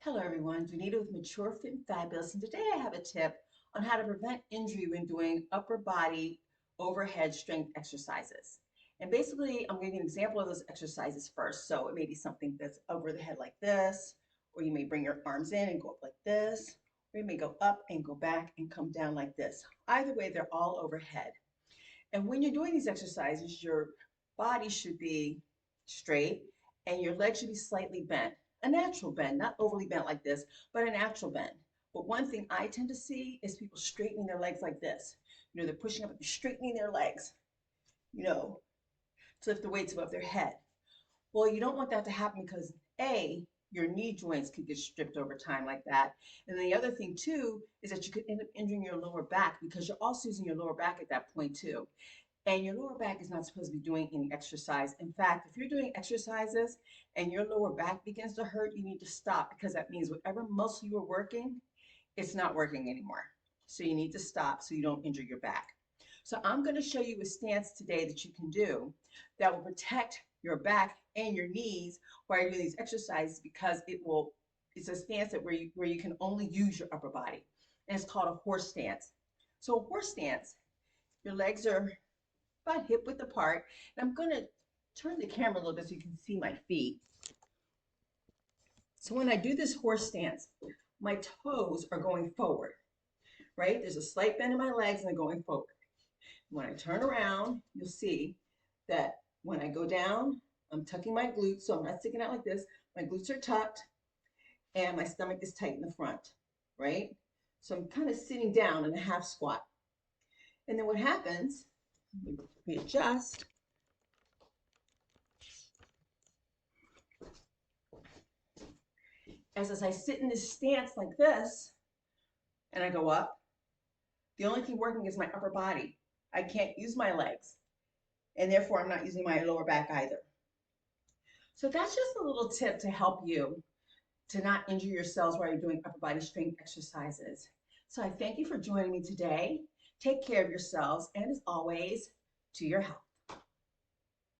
Hello everyone, Janita with Mature Fit and Fabulous, and today I have a tip on how to prevent injury when doing upper body overhead strength exercises. And basically, I'm giving an example of those exercises first. So it may be something that's over the head like this, or you may bring your arms in and go up like this, or you may go up and go back and come down like this. Either way, they're all overhead. And when you're doing these exercises, your body should be straight and your legs should be slightly bent. A natural bend, not overly bent like this, but a natural bend. But one thing I tend to see is people straightening their legs like this. They're pushing up and straightening their legs, you know, to lift the weights above their head. Well, you don't want that to happen because A, your knee joints could get stripped over time like that. And then the other thing too is that you could end up injuring your lower back because you're also using your lower back at that point too. And your lower back is not supposed to be doing any exercise. In fact, if you're doing exercises and your lower back begins to hurt, you need to stop because that means whatever muscle you were working, it's not working anymore. So you need to stop so you don't injure your back. So I'm going to show you a stance today that you can do that will protect your back and your knees while you're doing these exercises because it's a stance where you can only use your upper body. And it's called a horse stance. So a horse stance, your legs are about hip width apart. And I'm going to turn the camera a little bit so you can see my feet. So when I do this horse stance, my toes are going forward, right? There's a slight bend in my legs and they're going forward. When I turn around, you'll see that when I go down, I'm tucking my glutes, so I'm not sticking out like this. My glutes are tucked and my stomach is tight in the front, right? So I'm kind of sitting down in a half squat. And then what happens, we adjust. As I sit in this stance like this, and I go up, the only thing working is my upper body. I can't use my legs, and therefore I'm not using my lower back either. So that's just a little tip to help you to not injure yourselves while you're doing upper body strength exercises. So I thank you for joining me today. Take care of yourselves, and as always, to your health.